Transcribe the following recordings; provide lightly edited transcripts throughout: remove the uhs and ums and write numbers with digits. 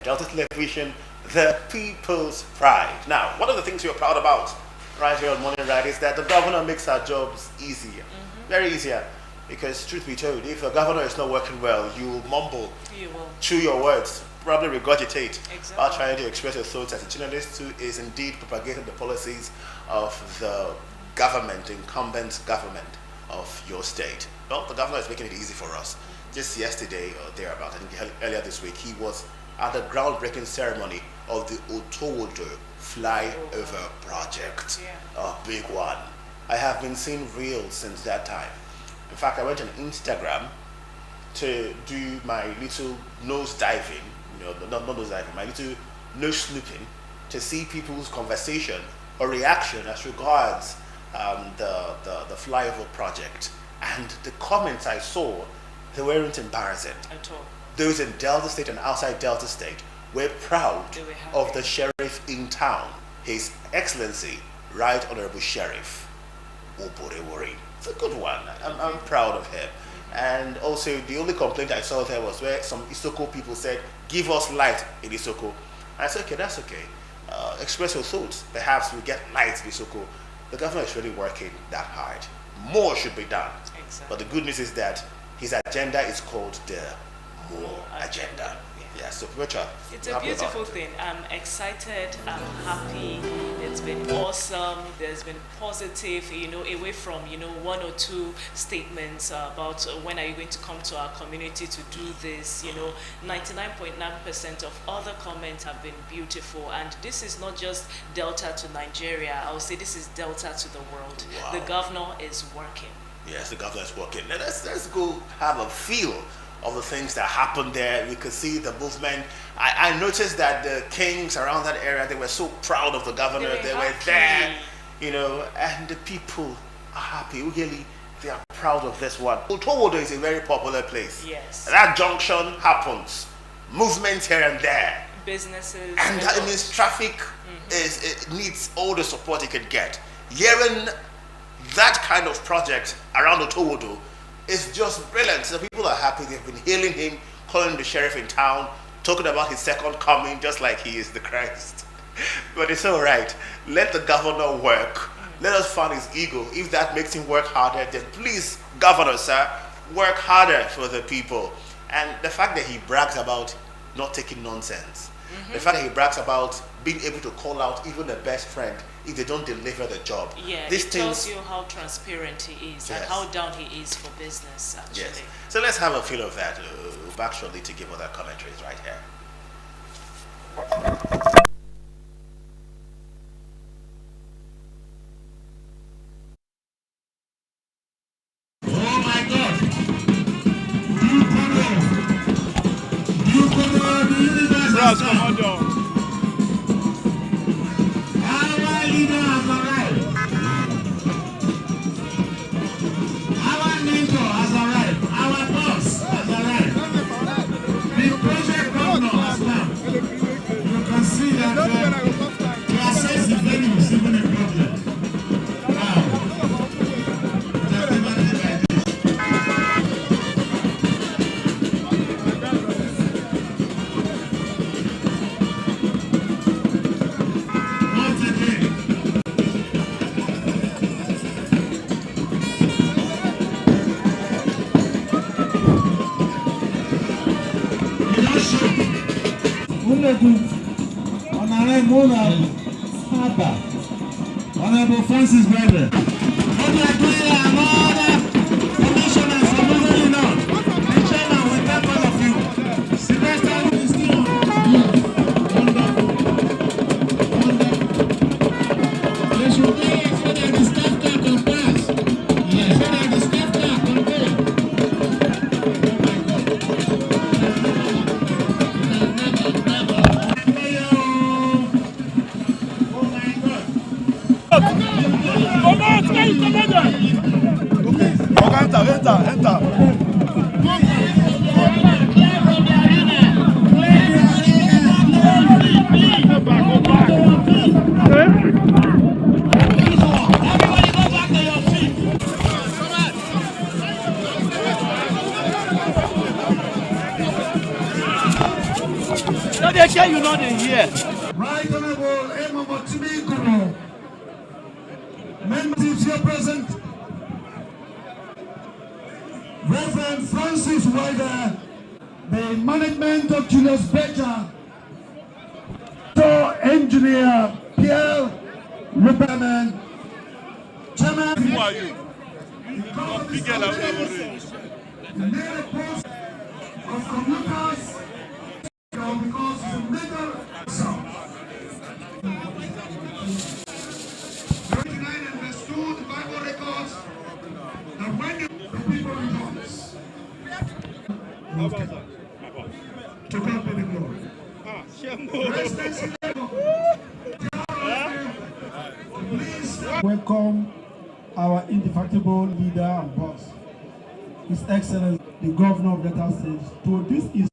Delta Television, the people's pride. Now, one of the things we're proud about right here on Morning Ride is that the governor makes our jobs easier, very easier. Because truth be told, if a governor is not working well, you will mumble, chew your words, probably regurgitate while trying to express your thoughts as a journalist who is indeed propagating the policies of the government, incumbent government of your state. Well, the governor is making it easy for us. Just yesterday or thereabout, I think earlier this week, he was at the groundbreaking ceremony of the Otowodo flyover project, a big one. I have been seeing reels since that time. In fact, I went on Instagram to do my little nose diving, not nose diving, my little nose snooping to see people's conversation or reaction as regards the flyover project. And the comments I saw, they weren't embarrassing at all. Those in Delta State and outside Delta State were proud of the sheriff in town, His Excellency, Right Honorable Sheriff Oborewori. It's a good one. I'm proud of him. And also, the only complaint I saw there was where some Isoko people said, give us light in Isoko. I said, okay, that's okay. Express your thoughts. Perhaps we get light in Isoko. The governor is really working that hard. More should be done. Exactly. But the good news is that his agenda is called the More Agenda. Yeah, so Richard, it's a beautiful thing. I'm excited, I'm happy, it's been awesome, there's been positive, away from, one or two statements about when are you going to come to our community to do this, 99.9% of other comments have been beautiful, and this is not just Delta to Nigeria, I would say this is Delta to the world. Wow. The governor is working. Yes, the governor is working. Now let's go have a feel of the things that happened there. We could see the movement. I noticed that the kings around that area, they were so proud of the governor. They were there, and the people are happy. Really, they are proud of this one. Otowodo is a very popular place. Yes. That junction happens. Movements here and there. Businesses. And that means traffic it needs all the support it could get. Hearing that kind of project around Otowodo is just brilliant. The people are happy. They've been hailing him, calling the sheriff in town, talking about his second coming, just like he is the Christ. But it's all right. Let the governor work. Let us fund his ego. If that makes him work harder, then please, governor, sir, work harder for the people. And the fact that he brags about not taking nonsense, the fact that he brags about being able to call out even the best friend if they don't deliver the job. Yeah, it tells you how transparent he is and how down he is for business, actually. Yes. So let's have a feel of that. Back shortly to give other commentaries right here. Oh my God! Our leader has arrived. Our mentor has arrived. Our boss has arrived. The project governor has come. You can see that the access is very even a problem. Now, just imagine like this. Once again, Honorable Francis Weber. What we are doing another commissioners are moving on. The chairman will thank all of you. Sylvester is still on. Wonderful. They should play it so that the staff car can pass. Yes, so that the staff car can go. Enter. Everybody sure you know the year. Right Honorable Emma Motimi Kuno, members here present, Reverend Francis Wider, the management of Julius Becher, Engineer Pierre Ruperman, Chairman. Who are you? Of commuters, because it's a major sound. Tonight understood the Bible records that when the people rejoice, to God be the glory. Please welcome our indefatigable leader and boss, His Excellency, the Governor of Delta State, to this is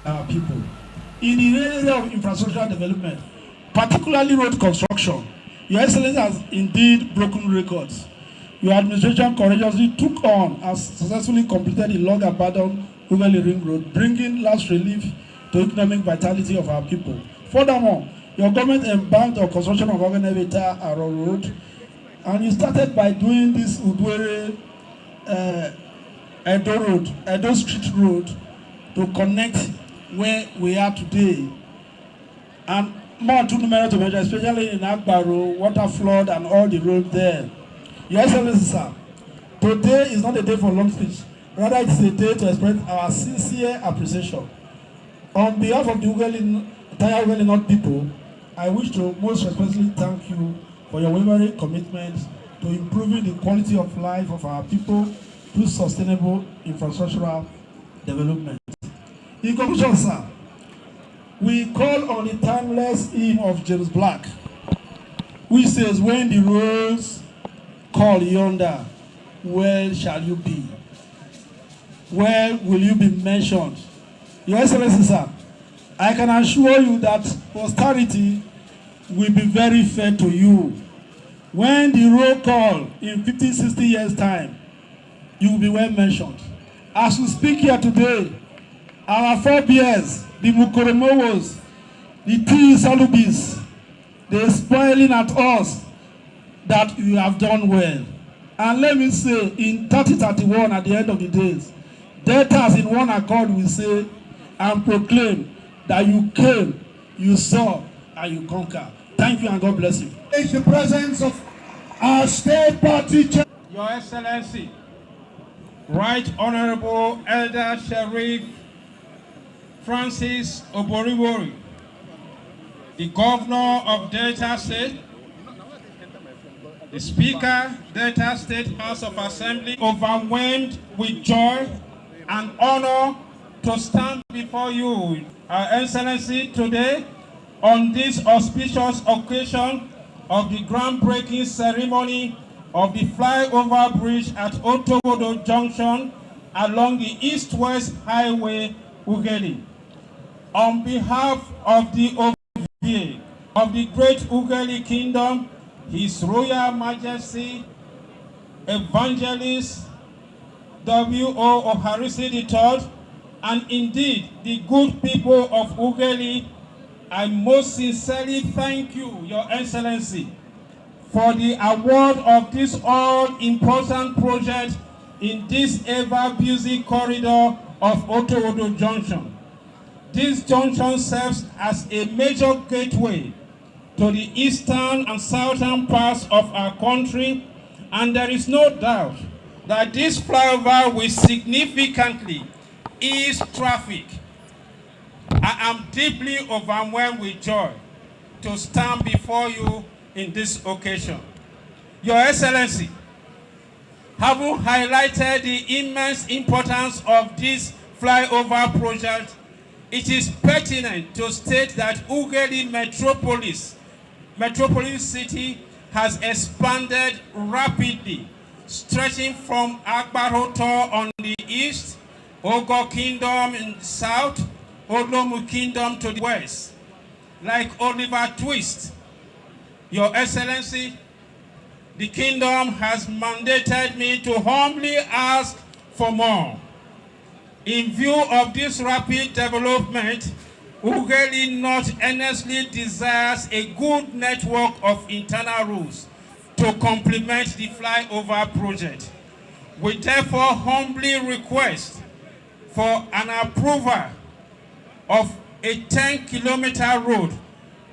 our people. In the area of infrastructure development, particularly road construction, Your Excellency has indeed broken records. Your administration courageously took on and successfully completed the long-abandoned Ughelli Ring Road, bringing last relief to economic vitality of our people. Furthermore, your government embarked on construction of Oganevita Aro Road, and you started by doing this Udwere Edo Road, Edo Street Road, to connect where we are today. And more too numerous to measure, especially in Agbaro, water flood and all the roads there. Your Excellency, sir, today is not a day for long speech. Rather, it is a day to express our sincere appreciation. On behalf of the entire Ughelli North people, I wish to most respectfully thank you for your unwavering commitment to improving the quality of life of our people through sustainable infrastructural development. In conclusion, sir, we call on the timeless hymn of James Black, which says, when the rose call yonder, where shall you be? Where will you be mentioned? Your Excellency, sir, I can assure you that posterity will be very fair to you. When the roll call in 50, 60 years' time, you will be well mentioned. As we speak here today, our forebears, the Mukoromowos, the T. Salubis, they're spoiling at us that you have done well. And let me say, in 3031, at the end of the days, Deltas in one accord will say and proclaim that you came, you saw, and you conquered. Thank you and God bless you. It's the presence of our state party chair. Your Excellency, Right Honorable Elder Sheriff Francis Oboriwori, the Governor of Delta State, the Speaker, Delta State House of Assembly, overwhelmed with joy and honor to stand before you, Our Excellency, today on this auspicious occasion of the groundbreaking ceremony of the flyover bridge at Otowodo Junction along the East-West Highway, Ughelli. On behalf of the OVA of the Great Ughelli Kingdom, His Royal Majesty Evangelist W.O. Oharisi III, and indeed the good people of Ughelli, I most sincerely thank you, Your Excellency, for the award of this all-important project in this ever-busy corridor of Otowodo Junction. This junction serves as a major gateway to the eastern and southern parts of our country, and there is no doubt that this flyover will significantly ease traffic. I am deeply overwhelmed with joy to stand before you in this occasion. Your Excellency, having highlighted the immense importance of this flyover project, it is pertinent to state that Ughelli metropolis city has expanded rapidly stretching from Agbaroto on the east, Ogo Kingdom in the south, Olomu Kingdom to the west. Like Oliver Twist, Your Excellency, the kingdom has mandated me to humbly ask for more. In view of this rapid development, Ughelli North earnestly desires a good network of internal routes to complement the flyover project. We therefore humbly request for an approval of a 10-kilometer road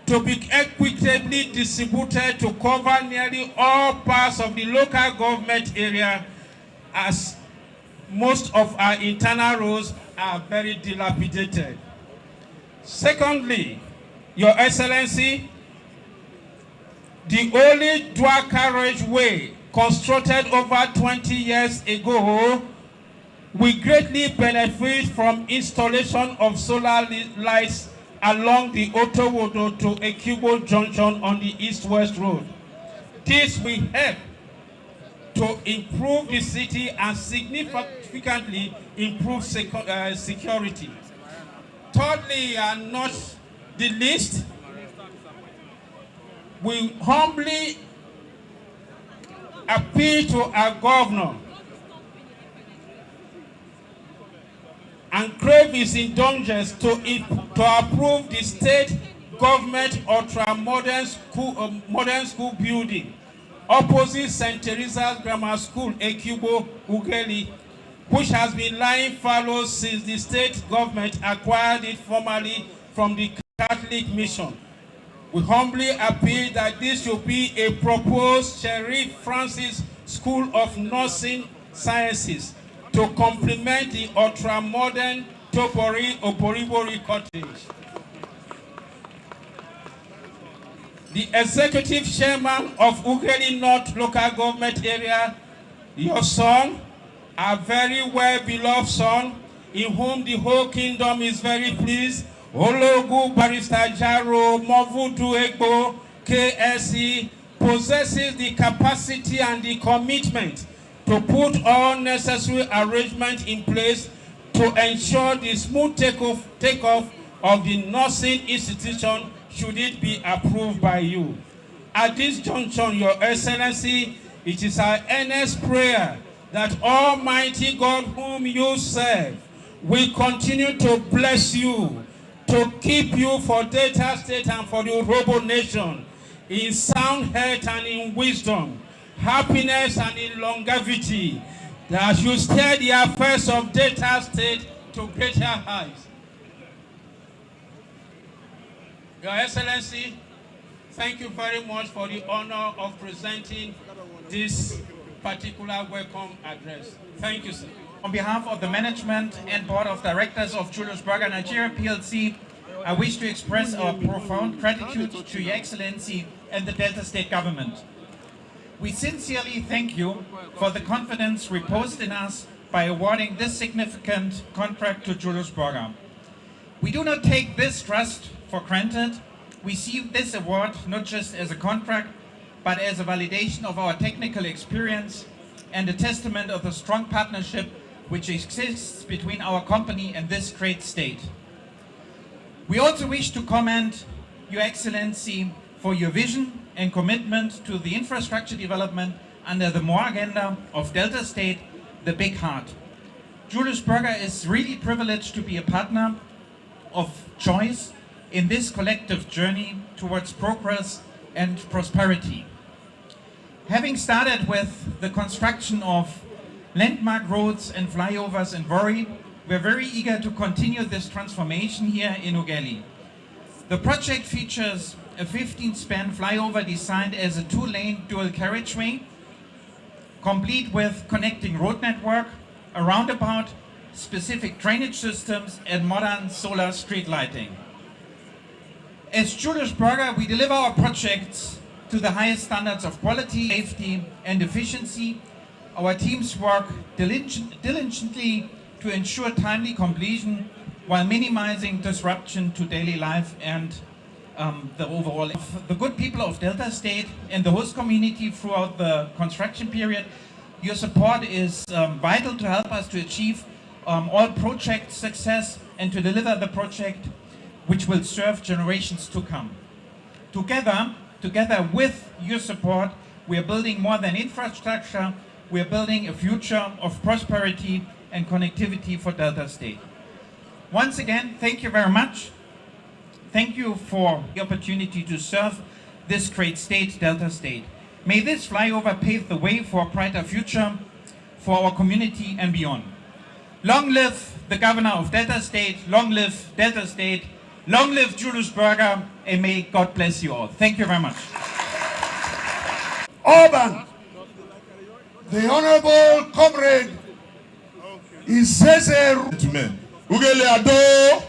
to be equitably distributed to cover nearly all parts of the local government area, as most of our internal roads are very dilapidated. Secondly, Your Excellency, the only dual carriageway constructed over 20 years ago will greatly benefit from installation of solar lights along the Otowodo to Ekubo Junction on the east-west road. This will help to improve the city and significantly improve security. Thirdly, and not the least, we humbly appeal to our governor and crave his indulgence to approve the state government ultra-modern school building opposite St. Teresa's Grammar School, Ekubo, Ughelli, which has been lying fallow since the state government acquired it formally from the Catholic Mission. We humbly appeal that this should be a proposed Sheriff Francis School of Nursing Sciences to complement the ultra-modern Topori Oboribori Cottage. The executive chairman of Ughelli North local government area, your son, a very well-beloved son, in whom the whole kingdom is very pleased, Ologu Barrister Jaro Movudu Egbo, KSE, possesses the capacity and the commitment to put all necessary arrangements in place to ensure the smooth takeoff of the nursing institution should it be approved by you. At this junction, Your Excellency, it is our earnest prayer that Almighty God whom you serve will continue to bless you, to keep you for Delta State and for the Robo Nation in sound health and in wisdom, happiness and in longevity, that you steer the affairs of Delta State to greater heights. Your Excellency, thank you very much for the honor of presenting this particular welcome address. Thank you, sir. On behalf of the management and board of directors of Julius Berger Nigeria PLC, I wish to express our profound gratitude to Your Excellency and the Delta State government. We sincerely thank you for the confidence reposed in us by awarding this significant contract to Julius Berger. We do not take this trust for granted. We see this award not just as a contract, but as a validation of our technical experience and a testament of the strong partnership which exists between our company and this great state. We also wish to commend Your Excellency for your vision and commitment to the infrastructure development under the MORE agenda of Delta State, the Big Heart. Julius Berger is really privileged to be a partner of choice in this collective journey towards progress and prosperity. Having started with the construction of landmark roads and flyovers in Warri, we're very eager to continue this transformation here in Ughelli. The project features a 15-span flyover designed as a 2-lane dual carriageway, complete with connecting road network, a roundabout, specific drainage systems, and modern solar street lighting. As Julius Berger, we deliver our projects to the highest standards of quality, safety, and efficiency. Our teams work diligently to ensure timely completion while minimizing disruption to daily life and the overall. The good people of Delta State and the host community throughout the construction period Your support is vital to help us to achieve all project success and to deliver the project which will serve generations to come. Together with your support, we are building more than infrastructure, we are building a future of prosperity and connectivity for Delta State. Once again, thank you very much. Thank you for the opportunity to serve this great state, Delta State. May this flyover pave the way for a brighter future for our community and beyond. Long live the Governor of Delta State, long live Delta State, long live Julius Berger, and may God bless you all. Thank you very much. Orban, the Honorable Comrade Isese Rutume. Ugele Ado!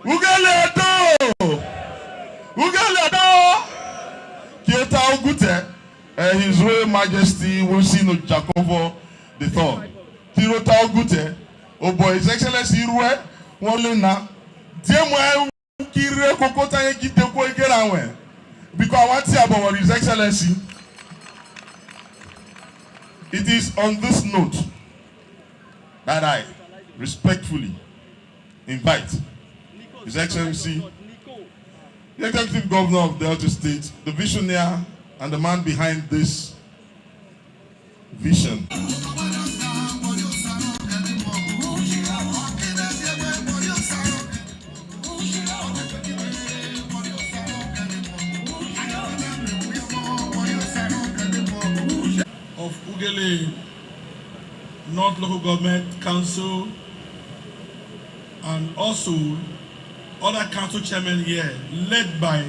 Ugele Ado! Ugele Ado! Kieta Ogute, His Royal Majesty Wosino Jacobo III. Tirota Ogute, oh boy, His Excellency Rue, Wolena, Diemwe Kire Kokota Yekite Kwekerawe. Because I want to say about His Excellency, it is on this note that I respectfully invite His Excellency, the Executive Governor of Delta State, the visionary and the man behind this vision. Of Ughelli North Local Government Council, and also other council chairmen here, led by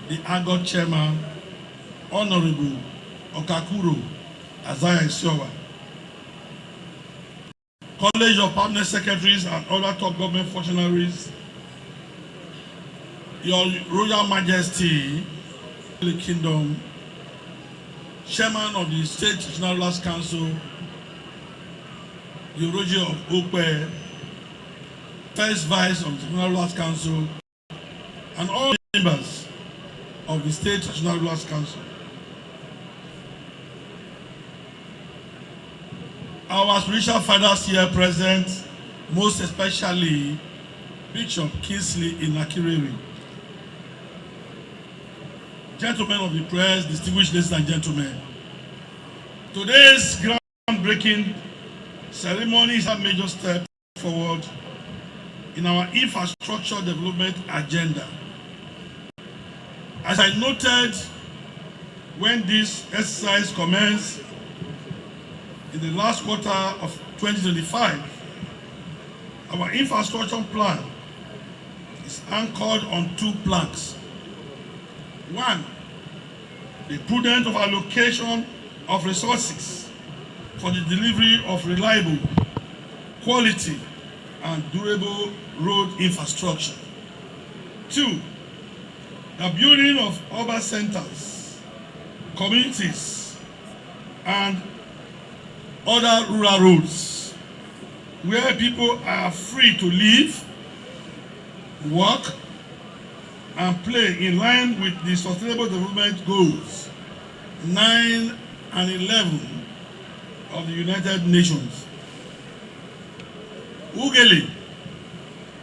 the AGOT chairman, Honorable Okakuro Azaya Isiowa. College of Partner Secretaries and other top government functionaries, Your Royal Majesty, the Kingdom, Chairman of the State Regional Rulers Council, the Roger of Okwe, First Vice of the Regional Rulers Council, and all members of the State Regional Rulers Council. Our spiritual fathers here present, most especially Bishop Kingsley Inakiriri. Gentlemen of the press, distinguished ladies and gentlemen, today's groundbreaking ceremony is a major step forward in our infrastructure development agenda. As I noted when this exercise commenced in the last quarter of 2025, our infrastructure plan is anchored on two planks. One, the prudent of allocation of resources for the delivery of reliable, quality, and durable road infrastructure. Two, the building of urban centers, communities, and other rural roads where people are free to live, work, and play in line with the Sustainable Development Goals 9 and 11 of the United Nations. Ughelli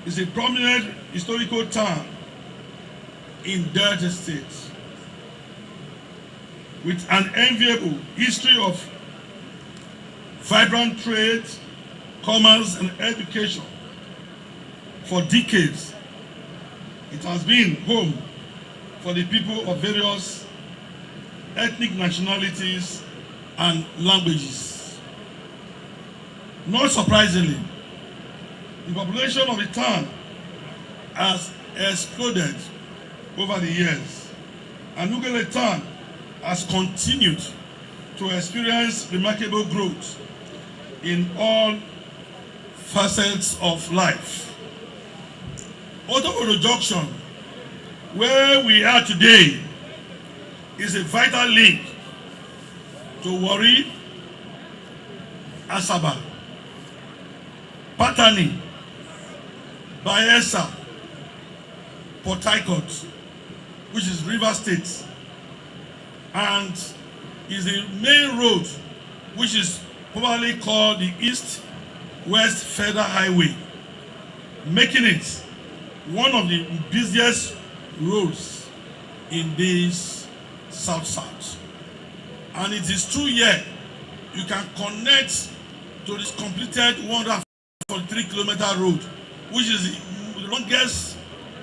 is a prominent historical town in Delta State with an enviable history of vibrant trade, commerce, and education. For decades, it has been home for the people of various ethnic nationalities and languages. Not surprisingly, the population of the town has exploded over the years, and Ughelli town has continued to experience remarkable growth in all facets of life. Otokoto Junction, where we are today, is a vital link to Warri, Asaba, Patani, Bayelsa, Port Harcourt, which is River State, and is the main road, which is probably called the East-West Federal Highway, making it one of the busiest roads in this South-South. And it is true here, you can connect to this completed 143-kilometer road, which is the longest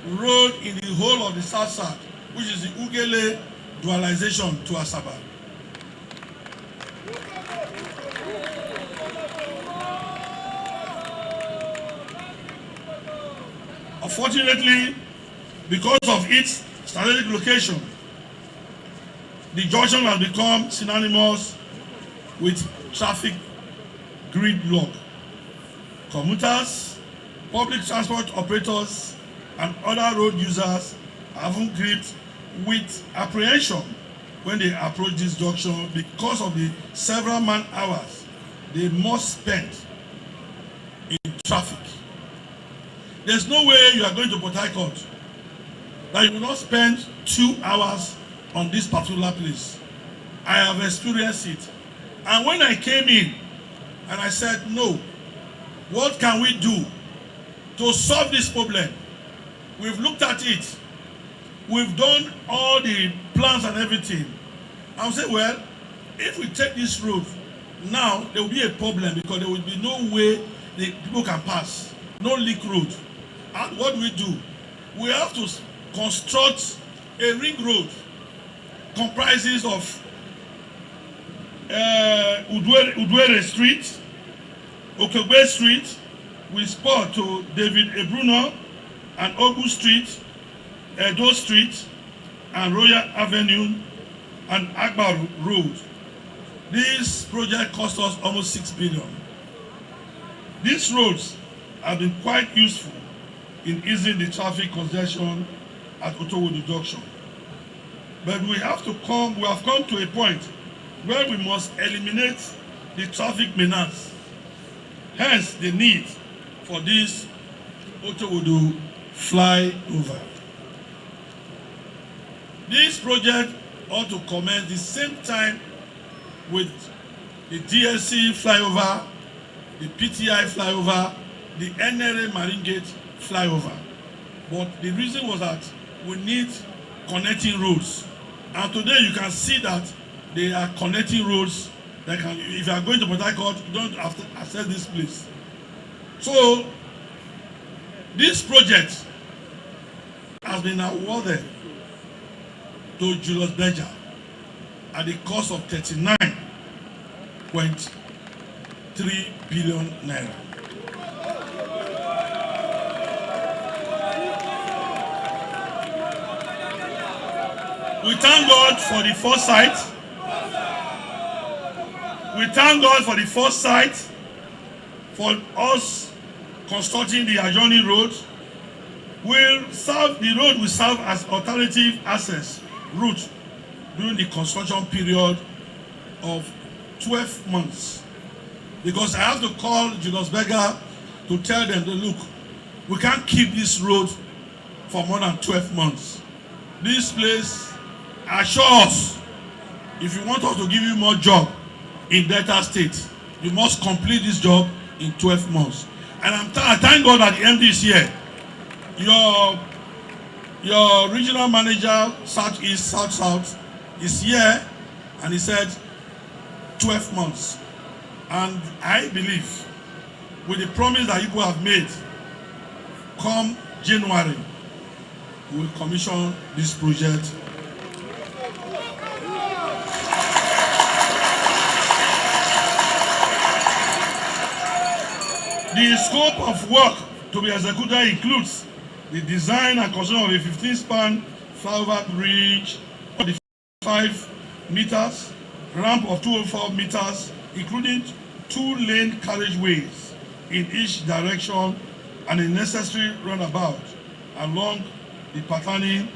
road in the whole of the South-South, which is the Ughelli dualization to Asaba. Unfortunately, because of its strategic location, the junction has become synonymous with traffic gridlock. Commuters, public transport operators, and other road users are often gripped with apprehension when they approach this junction because of the several man-hours they must spend in traffic. There's no way you are going to Port Harcourt that you will not spend 2 hours on this particular place. I have experienced it. And when I came in and I said, no, what can we do to solve this problem? We've looked at it. We've done all the plans and everything. I'm saying, well, if we take this road, now there will be a problem because there will be no way the people can pass. No leak road. And what do? We have to construct a ring road comprises of Udwere Street, Okegbe Street, with spur to David Ebruno, and Ogu Street, Edo Street, and Royal Avenue, and Akbar Road. This project cost us almost 6 billion. These roads have been quite useful in easing the traffic congestion at Otowodu Junction. But we have come to a point where we must eliminate the traffic menace. Hence the need for this Otowodu flyover. This project ought to commence the same time with the DSC flyover, the PTI flyover, the NRA Marine Gate flyover. But the reason was that we need connecting roads. And today you can see that they are connecting roads that can, if you are going to Port Harcourt, you don't have to access this place. So this project has been awarded to Julius Berger at the cost of 39.3 billion naira. We thank God for the foresight. We thank God for the foresight for us constructing the adjoining road. The road will serve as alternative access route during the construction period of 12 months. Because I have to call Julius Berger to tell them, look, we can't keep this road for more than 12 months. This place assure us, if you want us to give you more job in Delta State, you must complete this job in 12 months. And I thank God that the MD is here. Your regional manager, Southeast, South-South, is here, and he said 12 months. And I believe, with the promise that you have made, come January, we will commission this project. The scope of work to be executed includes the design and construction of a 15-span flyover bridge of 5 meters, ramp of 204 meters, including 2-lane carriageways in each direction and a necessary roundabout along the Patani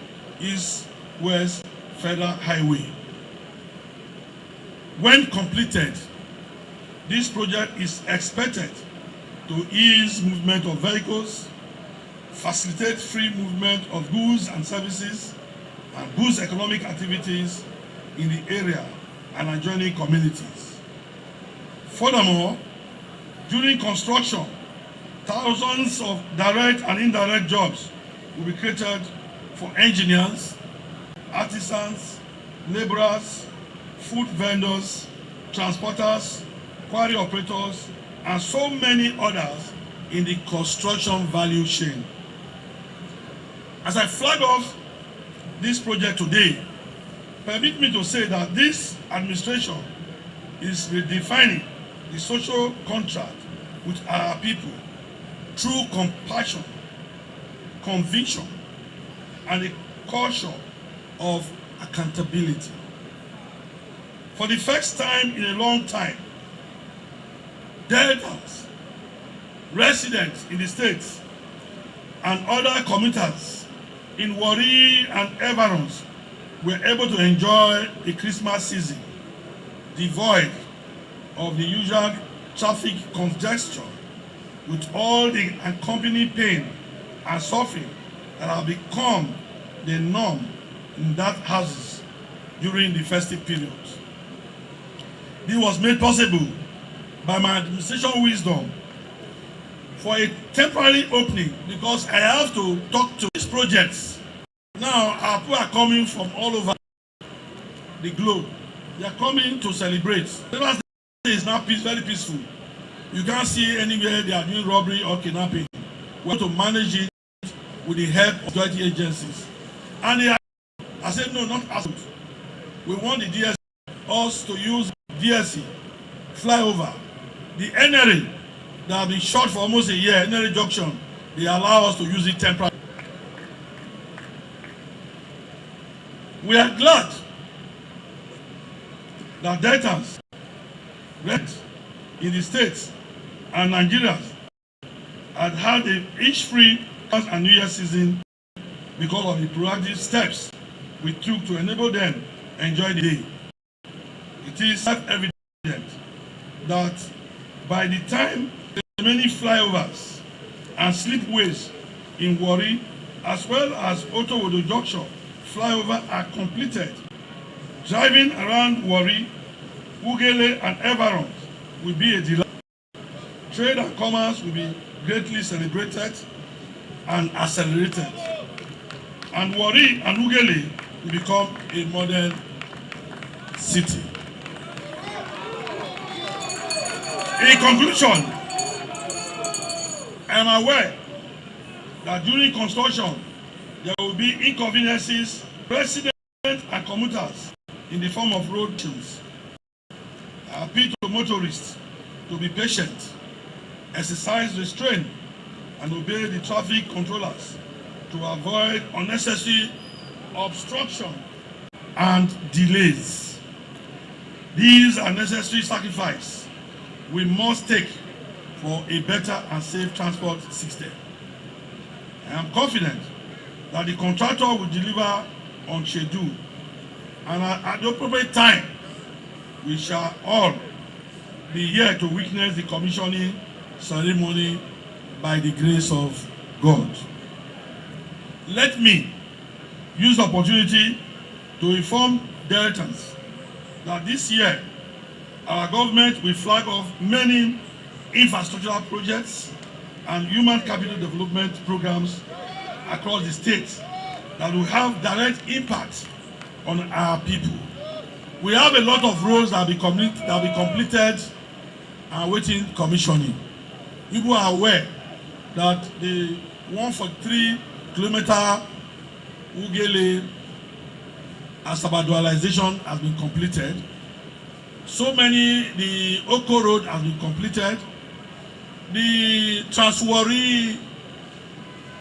East-West Federal Highway. When completed, this project is expected to ease movement of vehicles, facilitate free movement of goods and services, and boost economic activities in the area and adjoining communities. Furthermore, during construction, thousands of direct and indirect jobs will be created for engineers, artisans, laborers, food vendors, transporters, quarry operators, and so many others in the construction value chain. As I flag off this project today, permit me to say that this administration is redefining the social contract with our people through compassion, conviction, and a culture of accountability. For the first time in a long time, Deltans, residents in the states, and other commuters in Warri and environs were able to enjoy the Christmas season devoid of the usual traffic congestion, with all the accompanying pain and suffering that have become the norm in that houses during the festive period. This was made possible by my administration wisdom for a temporary opening, because I have to talk to these projects. Now our people are coming from all over the globe. They are coming to celebrate. Rivers Day is now very peaceful. You can't see anywhere they are doing robbery or kidnapping. We have to manage it with the help of security agencies. And I said, no, not us. We want the DSC, us to use DSC, flyover. The NRA that have been short for almost a year, NRA Junction, they allow us to use it temporarily. We are glad that Deltans, rent in the states and Nigerians had each free Christmas and New Year season because of the proactive steps we took to enable them enjoy the day. It is self-evident that by the time the many flyovers and slipways in Warri, as well as Otowodo Junction flyover are completed, driving around Warri, Ughelli, and environs will be a delight. Trade and commerce will be greatly celebrated and accelerated, and Warri and Ughelli will become a modern city. In conclusion, I am aware that during construction there will be inconveniences, residents and commuters in the form of road issues. I appeal to motorists to be patient, exercise restraint, and obey the traffic controllers to avoid unnecessary obstruction and delays. These are necessary sacrifices we must take for a better and safe transport system. I am confident that the contractor will deliver on schedule, and at the appropriate time, we shall all be here to witness the commissioning ceremony by the grace of God. Let me use the opportunity to inform Deltans that this year our government will flag off many infrastructural projects and human capital development programs across the state that will have direct impact on our people. We have a lot of roads that will be completed and waiting commissioning. People are aware that the 143-kilometer Ughelli Asaba dualization has been completed. So many, the Oko Road has been completed. The Transwarri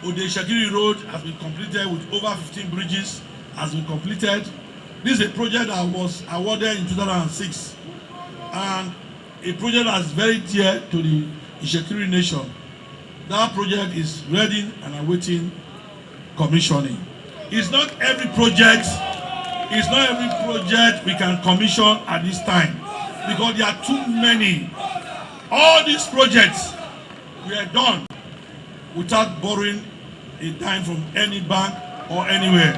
Odeshagiri Road has been completed with over 15 bridges, has been completed. This is a project that was awarded in 2006 and a project that is very dear to the Ishekiri nation. That project is ready and awaiting commissioning. It's not every project we can commission at this time because there are too many. All these projects were done without borrowing a dime from any bank or anywhere.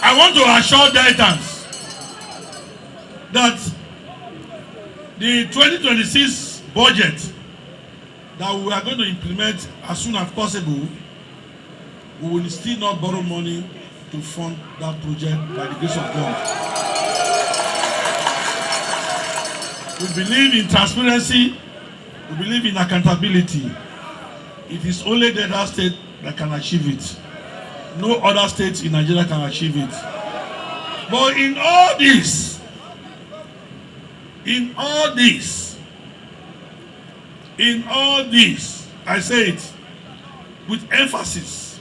I want to assure Deltans that the 2026 budget that we are going to implement as soon as possible, we will still not borrow money to fund that project by the grace of God. We believe in transparency, we believe in accountability. It is only the Delta State that can achieve it. No other state in Nigeria can achieve it. But in all this, I say it with emphasis.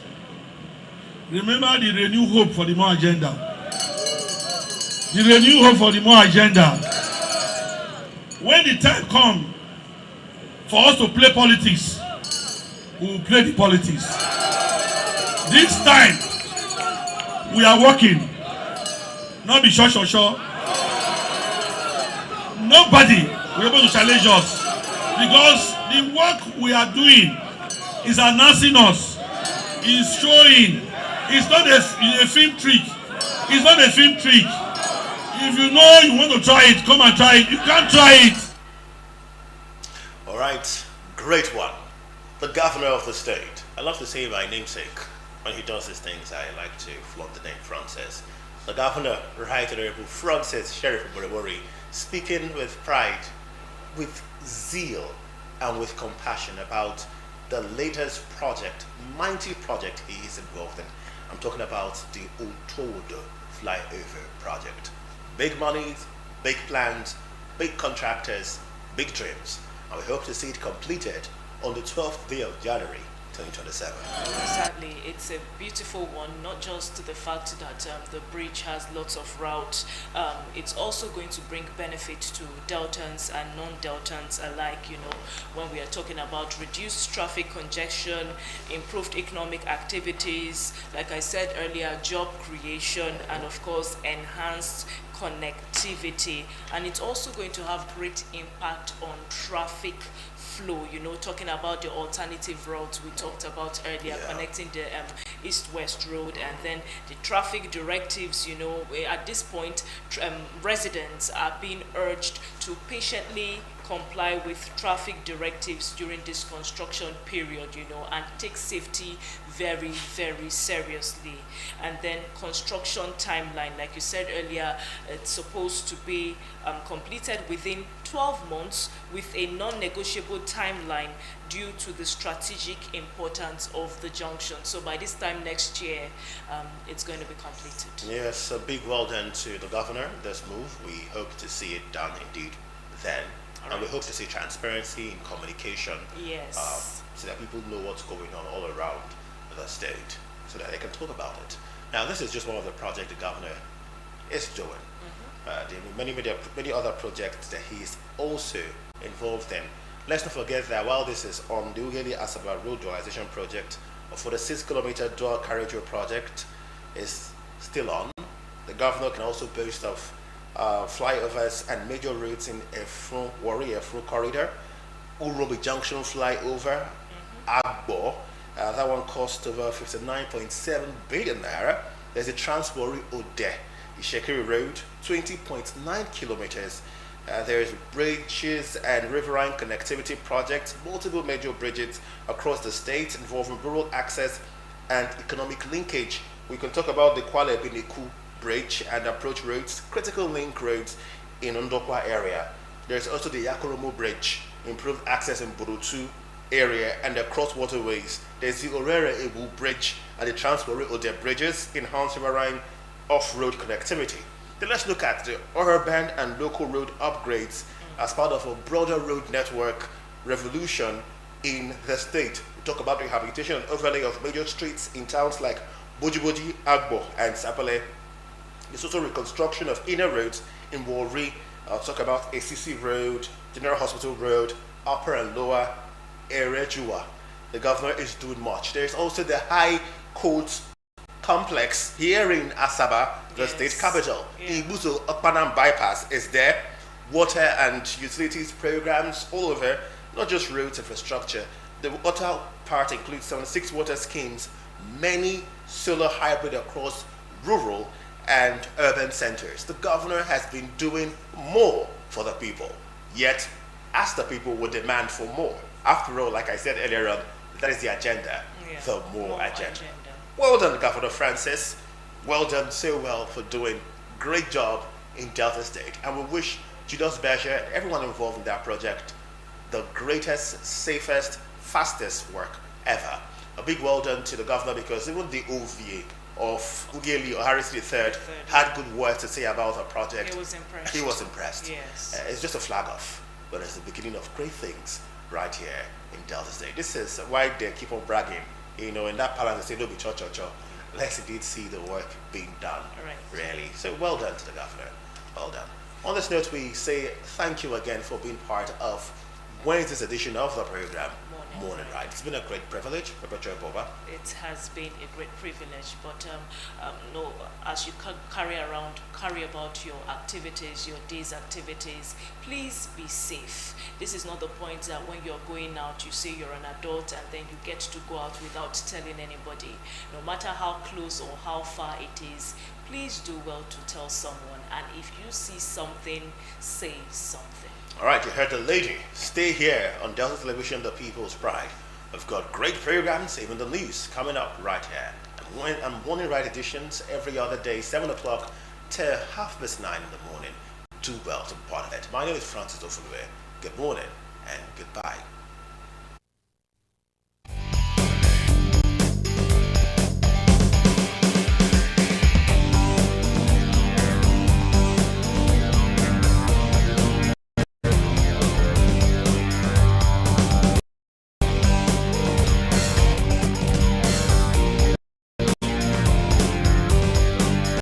Remember the renewed hope for the more agenda. The renewed hope for the more agenda. When the time comes for us to play politics, we will play the politics. This time, we are working. Not be sure. Nobody will be able to challenge us because the work we are doing is announcing us, is showing. It's not a film trick. It's not a film trick. If you know you want to try it, come and try it. You can't try it. All right, great one. The governor of the state. I love to say my namesake. When he does these things, I like to flaunt the name Francis. The governor, Right Honorable Francis Sheriff Oborevwori, speaking with pride, with zeal, and with compassion about the latest project, mighty project he is involved in. I'm talking about the Otodo flyover project. Big monies, big plans, big contractors, big dreams. And we hope to see it completed on the 12th day of January 2027. Exactly, it's a beautiful one, not just the fact that the bridge has lots of routes, it's also going to bring benefit to Deltans and non-Deltans alike, you know, when we are talking about reduced traffic congestion, improved economic activities, like I said earlier, job creation, and of course enhanced connectivity. And it's also going to have great impact on traffic flow, you know, talking about the alternative routes we talked about earlier, connecting the east-west road, and then the traffic directives, you know, at this point residents are being urged to patiently comply with traffic directives during this construction period, you know, and take safety very, very seriously. And then construction timeline, like you said earlier, it's supposed to be completed within 12 months with a non-negotiable timeline due to the strategic importance of the junction. So by this time next year, it's going to be completed. Yes, a big well done to the governor. This move, we hope to see it done indeed then. And we hope to see transparency in communication. Yes. So that people know what's going on all around the state, so that they can talk about it. Now, this is just one of the projects the governor is doing. There are many other projects that he is also involved in. Let's not forget that while this is on the Ughelli Asaba Road Dualization Project, for the 6-kilometer dual carriageway project is still on. The governor can also boast of flyovers and major routes in Efrun, Warri Efrun corridor, Urobi Junction flyover, Agbo. That one cost over 59.7 billion naira. There's a Trans-Warri Ode, Ishekiri Road, 20.9 kilometers. There's bridges and riverine connectivity projects, multiple major bridges across the state involving rural access and economic linkage. We can talk about the Kwale Biniku Bridge and approach roads, critical link roads in Ndokwa area. There's also the Yakoromo Bridge, improved access in Burutu area and the cross waterways. There's the Orere Ebu Bridge and the Trans-Warri Ode bridges, enhanced riverine off-road connectivity. Then let's look at the urban and local road upgrades as part of a broader road network revolution in the state. We talk about rehabilitation and overlay of major streets in towns like Bojiboji, Agbo, and Sapele. There's also reconstruction of inner roads in Warri. I'll talk about ACC Road, General Hospital Road, Upper and Lower Erejua. The governor is doing much. There's also the High Court Complex here in Asaba, the state capital. Ibuzo Okpanam Bypass is there. Water and utilities programs all over, not just roads infrastructure. The water part includes 76 water schemes, many solar hybrid across rural and urban centers. The governor has been doing more for the people, yet as the people would demand for more. After all, like I said earlier on, that is the agenda, the more agenda. Well done, Governor Francis. Well done so well for doing great job in Delta State. And we wish Julius Berger and everyone involved in that project the greatest, safest, fastest work ever. A big well done to the governor, because even the OVA of Ughelli Oharisiri III had good words to say about the project. He was impressed. He was impressed. Yes. It's just a flag off, but it's the beginning of great things right here in Delta State. This is why they keep on bragging. You know, in that palace they say, don't be cho. Let's indeed see the work being done. Right. Really. So well done to the governor. Well done. On this note, we say thank you again for being part of Wednesday's edition of the program, Morning Ride. It's been a great privilege, Perpetua Boba. It has been a great privilege, but no, as you carry about your activities, your day's activities, please be safe. This is not the point that when you're going out, you say you're an adult and then you get to go out without telling anybody. No matter how close or how far it is, please do well to tell someone. And if you see something, say something. All right, you heard the lady. Stay here on Delta Television, the People's Pride. We've got great programs, even the news, coming up right here. And Morning Ride editions every other day, 7 o'clock to 9:30 in the morning. Do well to be part of it. My name is Francis Ofuluwe. Good morning and goodbye.